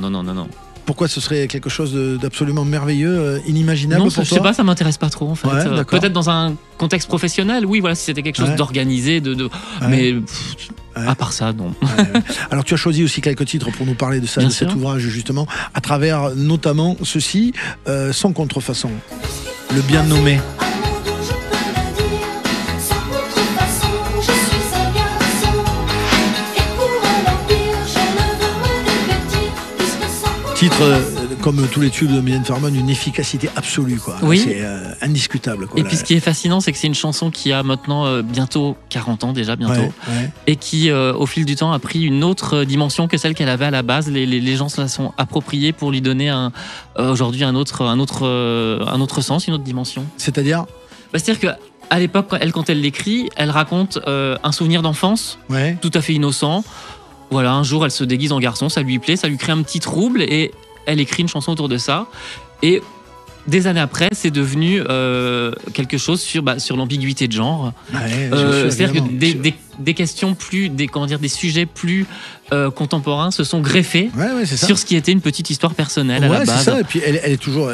Pourquoi ce serait quelque chose d'absolument merveilleux, inimaginable pour toi? Je sais pas, ça m'intéresse pas trop en fait. Ouais, peut-être dans un contexte professionnel, oui, voilà, si c'était quelque chose d'organisé, mais à part ça, non. Alors tu as choisi aussi quelques titres pour nous parler de ça, cet ouvrage justement, à travers notamment ceci, Sans contrefaçon, le bien nommé. Titre, comme tous les tubes de Mylène Farmer, une efficacité absolue, quoi. Oui. C'est indiscutable, quoi. Et puis ce qui est fascinant, c'est que c'est une chanson qui a maintenant bientôt 40 ans déjà, et qui, au fil du temps, a pris une autre dimension que celle qu'elle avait à la base. Les gens se la sont appropriés pour lui donner aujourd'hui un autre sens, une autre dimension. C'est-à-dire c'est-à-dire que à l'époque, quand elle l'écrit, elle raconte un souvenir d'enfance, tout à fait innocent. Voilà, un jour, elle se déguise en garçon, ça lui plaît, ça lui crée un petit trouble et elle écrit une chanson autour de ça. Et des années après, c'est devenu quelque chose sur l'ambiguïté de genre. C'est-à-dire que des questions des sujets plus contemporains se sont greffés sur ce qui était une petite histoire personnelle à la base. C'est ça. Et puis elle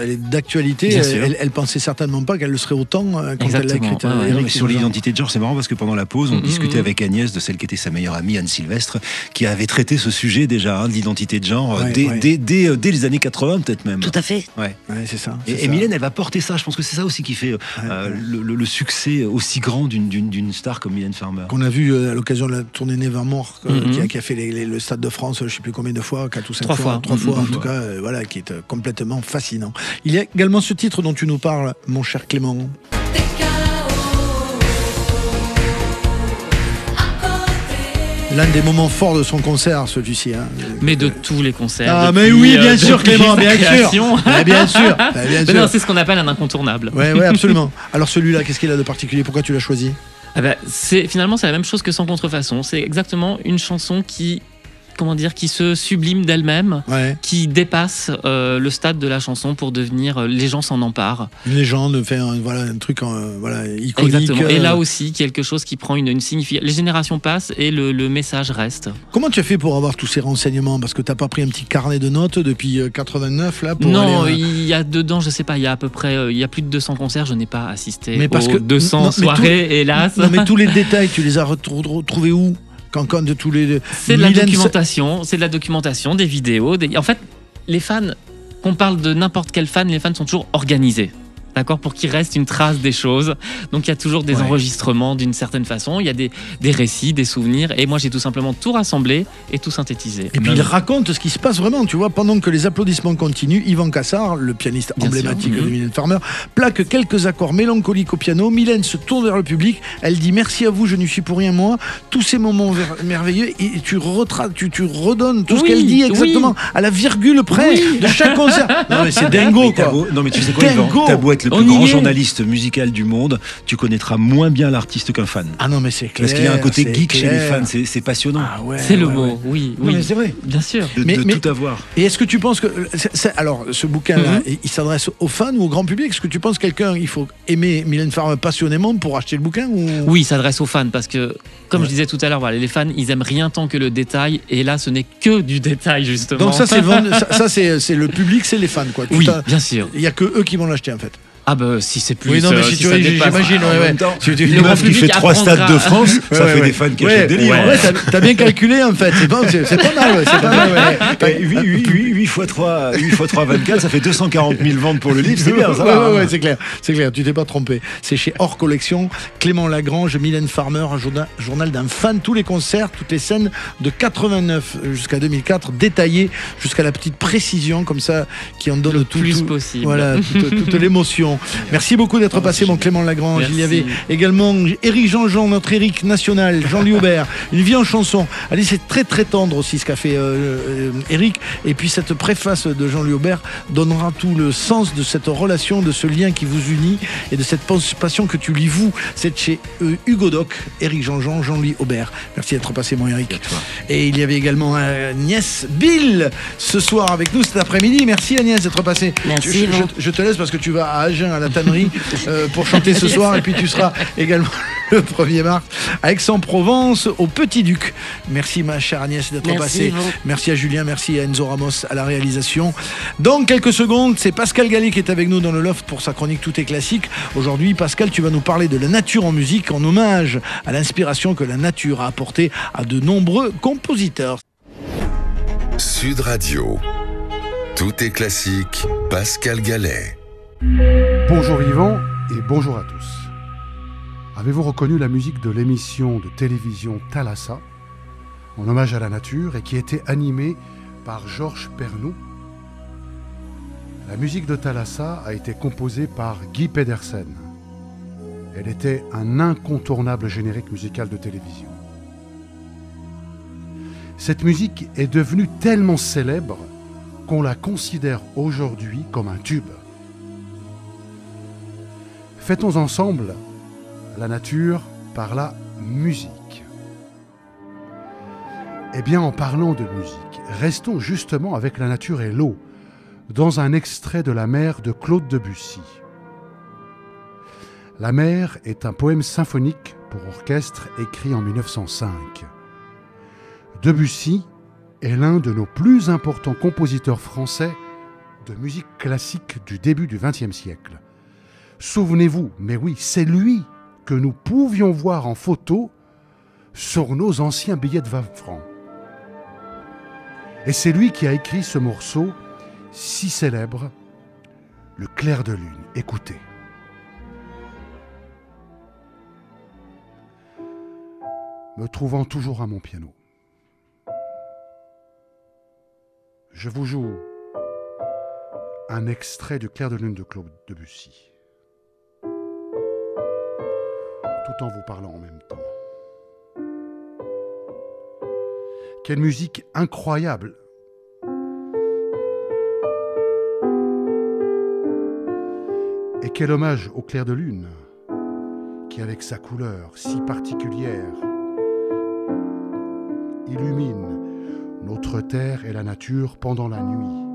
est d'actualité. Elle pensait certainement pas qu'elle le serait autant quand elle l'a écrite. Sur l'identité de genre, c'est marrant parce que pendant la pause, on discutait avec Agnès de celle qui était sa meilleure amie, Anne Sylvestre, qui avait traité ce sujet déjà, de l'identité de genre, dès les années 80 peut-être même. Tout à fait. Ouais, c'est ça. Et Mylène, elle va porter ça. Je pense que c'est ça aussi qui fait le succès aussi grand d'une star comme Mylène Farmer. Qu'on a vu à l'occasion de la tournée Nevermore, qui a fait le Stade de France, je ne sais plus combien de fois, 4 ou 5 fois. 3 fois en tout cas, qui est complètement fascinant. Il y a également ce titre dont tu nous parles, mon cher Clément. L'un des moments forts de son concert, celui-ci. Mais de tous les concerts. Ah, mais oui, bien sûr, Clément, bien sûr. Bien sûr. Non, c'est ce qu'on appelle un incontournable. Ouais, absolument. Alors celui-là, qu'est-ce qu'il a de particulier? Pourquoi tu l'as choisi? Finalement, c'est la même chose que Sans contrefaçon. C'est exactement une chanson qui se sublime d'elle-même, qui dépasse le stade de la chanson pour devenir les gens s'en emparent. Une légende, fait un truc iconique. Exactement. Et là aussi, quelque chose qui prend une signification. Les générations passent et le message reste. Comment tu as fait pour avoir tous ces renseignements? Parce que tu n'as pas pris un petit carnet de notes depuis 89 là pour Non, il y a dedans, je sais pas, il y a à peu près, il y a plus de 200 concerts, je n'ai pas assisté aux 200 soirées, hélas. Non, mais tous les détails, tu les as retrouvés où? Cancan de tous les... C'est de la documentation, des vidéos. En fait, les fans, qu'on parle de n'importe quel fan, les fans sont toujours organisés. D'accord, pour qu'il reste une trace des choses. Donc il y a toujours des enregistrements d'une certaine façon, il y a des récits, des souvenirs, et moi j'ai tout simplement tout rassemblé et tout synthétisé. Et puis il raconte ce qui se passe vraiment, tu vois, pendant que les applaudissements continuent, Yvan Cassard, le pianiste emblématique de Mylène Farmer, plaque quelques accords mélancoliques au piano. Mylène se tourne vers le public, elle dit merci à vous, je n'y suis pour rien moi, tous ces moments merveilleux, et tu redonnes tout ce qu'elle dit exactement à la virgule près de chaque concert. Non mais c'est dingo quoi. Non mais tu sais quoi, Yvan, t'as beau être le plus grand journaliste musical du monde, tu connaîtras moins bien l'artiste qu'un fan. Ah non mais c'est clair. Parce qu'il y a un côté geek chez les fans, c'est passionnant. Ah ouais, c'est le mot, oui. Non, mais c'est vrai. Bien sûr. De tout avoir. Et est-ce que tu penses que... alors, ce bouquin-là, il s'adresse aux fans ou au grand public? Est-ce que tu penses que il faut aimer Mylène Farmer passionnément pour acheter le bouquin ou... Oui, il s'adresse aux fans parce que, comme je disais tout à l'heure, voilà, les fans, ils aiment rien tant que le détail. Et là, ce n'est que du détail, justement. Donc ça, c'est le public, c'est les fans, quoi. Oui, bien sûr. Il n'y a que eux qui vont l'acheter, en fait. Ah bah si c'est plus... Oui, non, mais si tu vois, j'imagine, en même temps, si une meuf qui fait 3 stades de France, ça fait des fans qui achètent des livres. Ouais, t'as bien calculé, en fait. C'est pas mal, c'est pas mal. 8 x 3, 24, ça fait 240 000 ventes pour le livre, c'est bien, ça va. Ouais, c'est clair, tu t'es pas trompé. C'est chez Hors Collection, Clément Lagrange, Mylène Farmer, un journal d'un fan, tous les concerts, toutes les scènes de 89 jusqu'à 2004, détaillées jusqu'à la petite précision, comme ça, qui en donne le plus possible. Voilà, toute l'émotion. Merci beaucoup d'être passé, mon Clément Lagrange. Merci. Il y avait également Éric Jean-Jean, notre Éric national, Jean-Louis Aubert, Une vie en chanson. Allez, c'est très très tendre aussi ce qu'a fait Éric. Et puis cette préface de Jean-Louis Aubert donnera tout le sens de cette relation, de ce lien qui vous unit et de cette passion que tu lui voues. C'est chez Hugo Doc, Éric Jean-Jean, Jean-Louis Aubert. Merci d'être passé, mon Éric. Et il y avait également Agnès Bill ce soir avec nous cet après-midi. Merci Agnès d'être passée. Merci. Je te laisse parce que tu vas à Agen, à la tannerie, pour chanter ce soir, et puis tu seras également le 1er mars à Aix-en-Provence au Petit Duc. Merci ma chère Agnès d'être passée. Merci à Julien, merci à Enzo Ramos à la réalisation. Dans quelques secondes, c'est Pascal Gallet qui est avec nous dans le loft pour sa chronique Tout est classique. Aujourd'hui, Pascal, tu vas nous parler de la nature en musique en hommage à l'inspiration que la nature a apportée à de nombreux compositeurs. Sud Radio. Tout est classique. Pascal Gallet. Bonjour Yvan et bonjour à tous. Avez-vous reconnu la musique de l'émission de télévision Thalassa, en hommage à la nature, et qui était animée par Georges Pernou? La musique de Thalassa a été composée par Guy Pedersen. Elle était un incontournable générique musical de télévision. Cette musique est devenue tellement célèbre qu'on la considère aujourd'hui comme un tube. Fêtons ensemble la nature par la musique. Eh bien, en parlant de musique, restons justement avec la nature et l'eau, dans un extrait de La Mer de Claude Debussy. La Mer est un poème symphonique pour orchestre écrit en 1905. Debussy est l'un de nos plus importants compositeurs français de musique classique du début du XXe siècle. Souvenez-vous, mais oui, c'est lui que nous pouvions voir en photo sur nos anciens billets de 20 francs. Et c'est lui qui a écrit ce morceau si célèbre, Le clair de lune. Écoutez. Me trouvant toujours à mon piano, je vous joue un extrait du Clair de lune de Claude Debussy, tout en vous parlant en même temps. Quelle musique incroyable! Et quel hommage au clair de lune, qui avec sa couleur si particulière illumine notre terre et la nature pendant la nuit.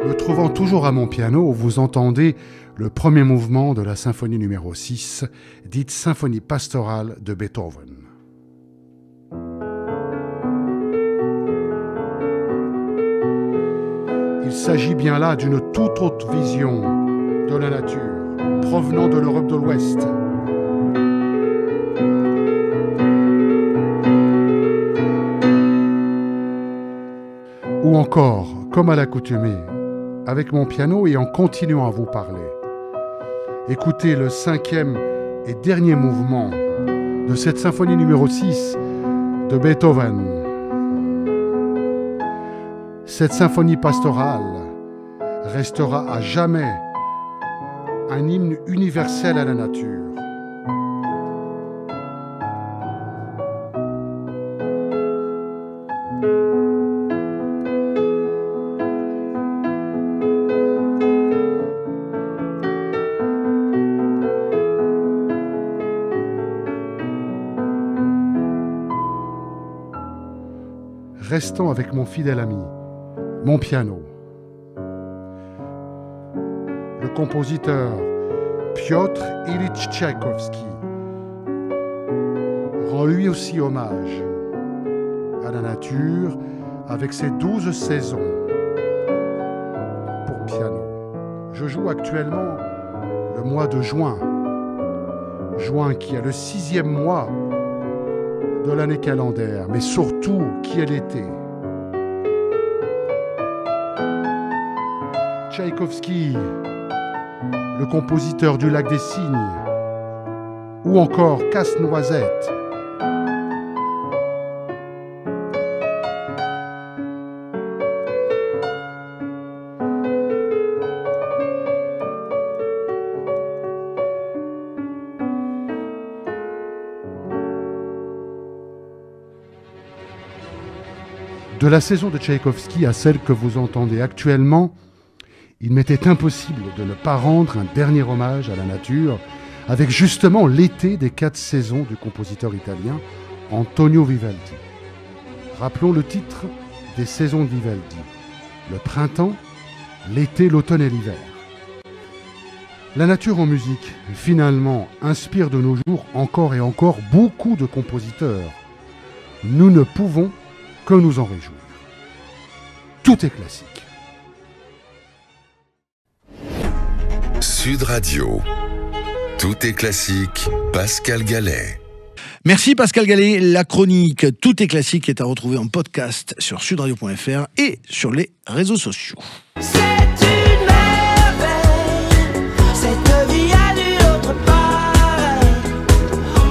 Me trouvant toujours à mon piano, vous entendez le premier mouvement de la symphonie numéro 6, dite symphonie pastorale de Beethoven. Il s'agit bien là d'une toute autre vision de la nature, provenant de l'Europe de l'Ouest. Ou encore, comme à l'accoutumée, avec mon piano et en continuant à vous parler. Écoutez le 5e et dernier mouvement de cette symphonie numéro 6 de Beethoven. Cette symphonie pastorale restera à jamais un hymne universel à la nature. Restons avec mon fidèle ami, mon piano. Le compositeur Piotr Ilyich Tchaïkovski rend lui aussi hommage à la nature avec ses 12 saisons pour piano. Je joue actuellement le mois de juin, qui est le 6e mois de l'année calendaire, mais surtout qui est l'été. Tchaïkovski, le compositeur du Lac des Cygnes, ou encore Casse-Noisette. De la saison de Tchaïkovski à celle que vous entendez actuellement, il m'était impossible de ne pas rendre un dernier hommage à la nature avec justement l'été des 4 saisons du compositeur italien Antonio Vivaldi. Rappelons le titre des saisons de Vivaldi. Le printemps, l'été, l'automne et l'hiver. La nature en musique, finalement, inspire de nos jours encore et encore beaucoup de compositeurs. Nous ne pouvons que nous en réjouir. Tout est classique. Sud Radio. Tout est classique. Pascal Gallet. Merci Pascal Gallet. La chronique Tout est classique est à retrouver en podcast sur sudradio.fr et sur les réseaux sociaux. C'est une merveille, cette vie à nulle autre part.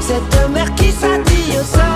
Cette mer qui scintille au sol.